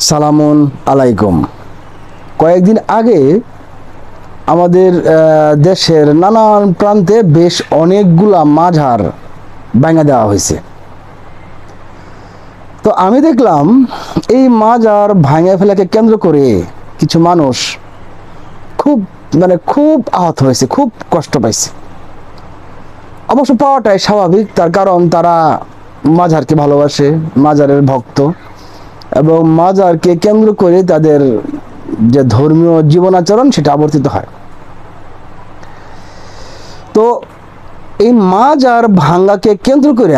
সালামুন আলাইকুম। কয়েকদিন আগে আমাদের দেশের নানান প্রান্তে বেশ অনেকগুলা মাজার ভাঙা দেওয়া হয়েছে। তো আমি দেখলাম এই মাজার ভাঙা ফেলাকে কেন্দ্র করে কিছু মানুষ খুব আহত হয়েছে, খুব কষ্ট পাইছে। অবশ্য পাওয়াটাই স্বাভাবিক, তার কারণ তারা মাজারকে ভালোবাসে, মাজারের ভক্ত, এবং মাজারকে কেন্দ্র করে তাদের যে ধর্মীয় জীবনাচরণ সেটা আবর্তিত হয়। তো এই মাজার ভাঙ্গাকে কেন্দ্র করে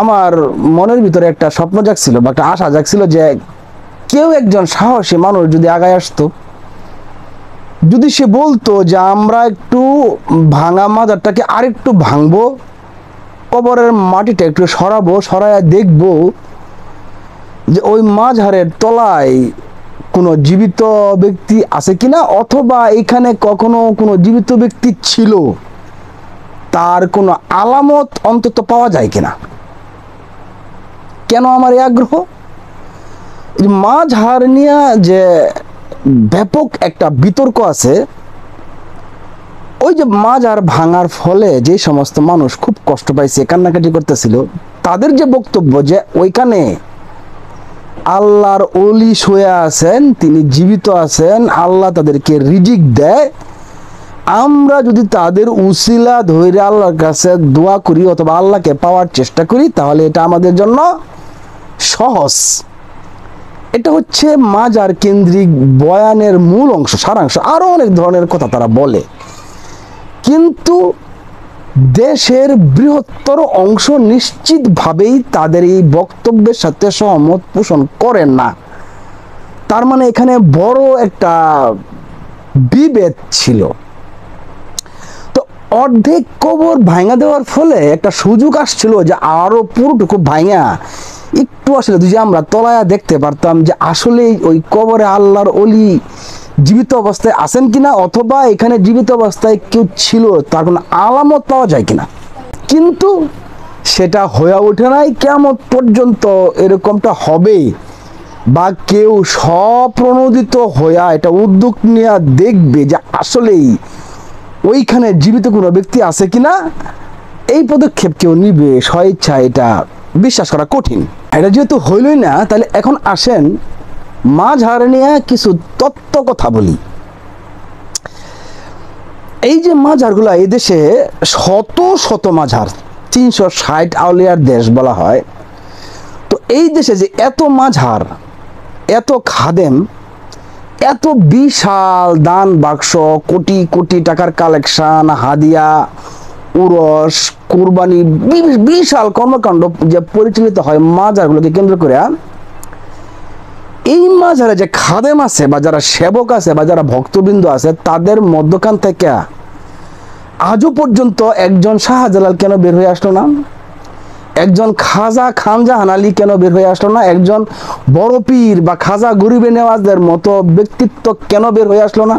আমার মনের ভিতরে একটা স্বপ্ন জাগছিল বা একটা আশা জাগছিল যে কেউ একজন সাহসী মানুষ যদি আগায় আসতো, যদি সে বলতো যে আমরা একটু ভাঙা মাজারটাকে আরেকটু ভাঙবো, কবরের মাটিটা একটু সরাবো, সরাইয়া দেখবো যে ওই মাঝারের তলায় কোনো জীবিত ব্যক্তি আছে কিনা, অথবা এখানে কখনো কোনো জীবিত ব্যক্তি ছিল তার কোনো আলামত অন্তত পাওয়া যায় কিনা। কেন আমার এই আগ্রহ? মাঝার নিয়ে যে ব্যাপক একটা বিতর্ক আছে, ওই যে মাজার ভাঙার ফলে যে সমস্ত মানুষ খুব কষ্ট পাইছে, কান্নাকাটি করতেছিল, তাদের যে বক্তব্য যে ওইখানে আল্লাহর ওলি শুয়ে আছেন, তিনি জীবিত আছেন, আল্লাহ তাদেরকে রিজিক দেয়, আমরা যদি তাদের উসিলা ধরে আল্লাহর কাছে দোয়া করি অথবা আল্লাহকে পাওয়ার চেষ্টা করি তাহলে এটা আমাদের জন্য সহজ। এটা হচ্ছে মাজার কেন্দ্রিক বয়ানের মূল অংশ, সারাংশ। আরো অনেক ধরনের কথা তারা বলে, কিন্তু দেশের বৃহত্তর অংশ নিশ্চিতভাবেই তাদের এই বক্তব্যের সাথে সহমত পোষণ করেন না। তার মানে এখানে বড় একটা বিভেদ ছিল। তো অর্ধেক কবর ভাঙা দেওয়ার ফলে একটা সুযোগ আসছিল যে আরো পুরোটুকু ভাঙা একটু আসলে যদি আমরা তলায়া দেখতে পারতাম যে আসলে ওই কবরে আল্লাহর ওলি জীবিত অবস্থায় আছেন কিনা, অথবা এখানে জীবিত অবস্থায় কেউ ছিল তার কোনো আলামত পাওয়া যায় কিনা। কিন্তু সেটা হয়ে ওঠে নাই। কিয়ামত পর্যন্ত এরকমটা হবে বা কেউ স্বপ্রণোদিত হইয়া এটা উদ্যোগ নিয়ে দেখবে যে আসলেই ওইখানে জীবিত কোনো ব্যক্তি আছে কিনা, এই পদক্ষেপ কেউ নিবে স্বেচ্ছা, এটা বিশ্বাস করা কঠিন। এটা যেহেতু হইলই না, তাহলে এখন আসেন মাঝার নিয়ে কিছু তত্ত্ব কথা বলি। এই যে মাঝারগুলা, এই দেশে শত শত মাঝার, 360 আউলিয়ার দেশ বলা হয়। তো এই দেশে যে এত মাঝার, এত খাদেম, এত বিশাল দান বাক্স, কোটি কোটি টাকার কালেকশন, হাদিয়া, উরস, কুরবানি, বিশাল কর্মকাণ্ড যে পরিচালিত হয় মাজারগুলোকে কেন্দ্র করে, এই মাঝারে যে খাদেম আছে বা যারা সেবক আছে বা যারা ভক্তবৃন্দ আছে, তাদের মধ্যখান থেকে আজও পর্যন্ত একজন শাহজালাল কেন বের হয়ে আসলো না? একজন খাজা খানজাহান আলী কেন বের হয়ে আসলো না? একজন বড় পীর বা খাজা গরিবে নেওয়াজদের মতো ব্যক্তিত্ব কেন বের হয়ে আসলো না?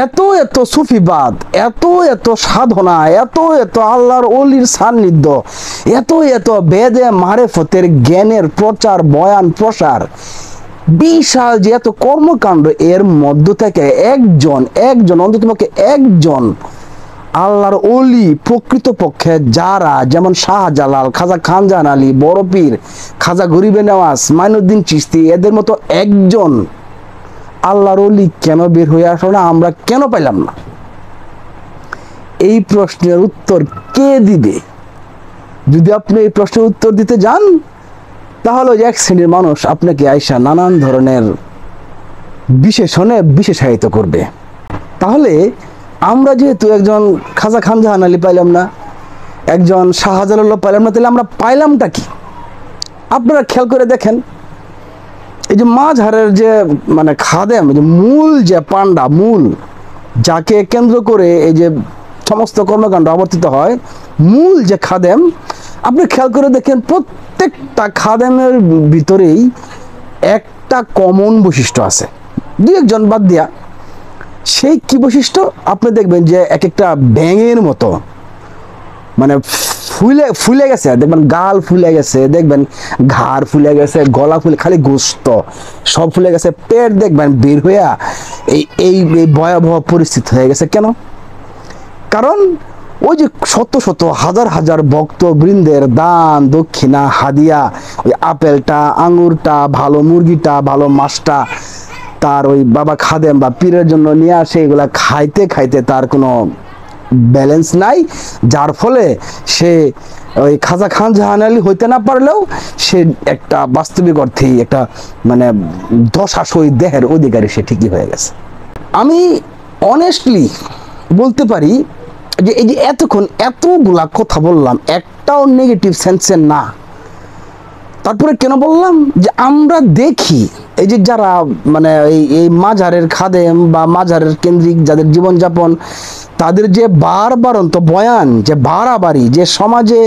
এত এত সুফিবাদ, এত এত সাধনা, এত এত আল্লাহর ওলির সান্নিধ্য, এত এত বেদে মারেফতের জ্ঞানের প্রচার, বয়ান, প্রসার, বিশাল যে এত কর্মকাণ্ড, এর মধ্য থেকে একজন অন্ততপক্ষে একজন আল্লাহর ওলি প্রকৃতপক্ষে যারা, যেমন শাহজালাল, খাজা খানজাহান আলী, বড় পীর, খাজা গরিবে নেওয়াজ, মাইনুদ্দিন চিশতি, এদের মতো একজন আল্লাহর ওলি কেন বের হয়ে আসলো না? আমরা কেন পাইলাম না? এই প্রশ্নের উত্তর কে দিবে? যদি আপনি এই প্রশ্নের উত্তর দিতে যান, তাহলে এক শ্রেণীর মানুষ আপনাকে আইসা নানান ধরনের বিশেষণে বিশেষায়িত করবে। তাহলে আমরা যেহেতু একজন খাজা খানজাহান আলী পাইলাম না, একজন শাহজালাল পাইলাম না, তাহলে আমরা পাইলামটা কি? আপনারা খেয়াল করে দেখেন, এই যে মাঝারের যে খাদেম, যে মূল যে পান্ডা, মূল যাকে কেন্দ্র করে এই যে সমস্ত কর্মকাণ্ড আবর্তিত হয়, মূল যে খাদেম, আপনি খেয়াল করে দেখেন প্রত্যেকটা খাদেমের ভিতরেই একটা কমন বৈশিষ্ট্য আছে, দুই একজন বাদ দিয়া। সেই কি বৈশিষ্ট্য? আপনি দেখবেন যে এক একটা ব্যাঙের মতো ফুলে ফুলে গেছে, দেখবেন গাল ফুলে গেছে, দেখবেন ঘাড় ফুলে গেছে, গলা ফুলে, খালি গোস্ত সব ফুলে গেছে, পেট দেখবেন বের হইয়া এই এই এই ভয়াবহ পরিস্থিতি হয়ে গেছে। কেন? কারণ ওই যে শত শত হাজার হাজার ভক্তবৃন্দের দান দক্ষিণা হাদিয়া, ওই আপেলটা, আঙুরটা, ভালো মুরগিটা, ভালো মাছটা তার ওই বাবা খাদেম বা পীরের জন্য নিয়ে আসে, এগুলা খাইতে খাইতে তার কোনো ব্যালেন্স নাই, যার ফলে সে ওই খাজা খান জাহান আলী হইতে না পারলেও সে একটা বাস্তবিক অর্থেই একটা মানে দশাশয়ী দেহের অধিকারী সে ঠিকই হয়ে গেছে। আমি অনেস্টলি বলতে পারি যে এই যে এতক্ষণ এতগুলা কথা বললাম, একটাও নেগেটিভ সেন্সের না। তারপরে কেন বললাম যে আমরা দেখি এই যে যারা মানে এই মাজারের খাদেম বা মাজারের কেন্দ্রিক যাদের জীবনযাপন, তাদের যে বারবারন্ত বয়ান, যে বাড়াবাড়ি, যে সমাজে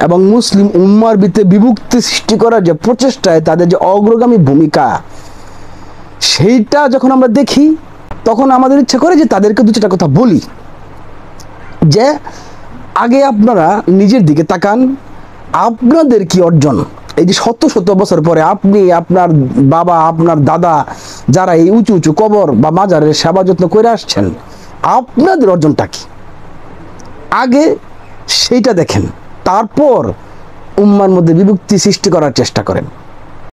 এবং মুসলিম উম্মার ভিতরে বিভক্তি সৃষ্টি করার যে প্রচেষ্টায় তাদের যে অগ্রগামী ভূমিকা, সেইটা যখন আমরা দেখি তখন আমাদের ইচ্ছা করে যে তাদেরকে দু চারটা কথা বলি। যে আগে আপনারা নিজের দিকে তাকান, আপনাদের কি অর্জন এই যে শত শত বছর পরে আপনি, আপনার বাবা, আপনার দাদা যারা এই উঁচু উঁচু কবর বা মাজারের সেবা যত্ন করে আসছেন, আপনাদের অর্জনটা কি আগে সেইটা দেখেন, তারপর উম্মার মধ্যে বিভক্তি সৃষ্টি করার চেষ্টা করেন।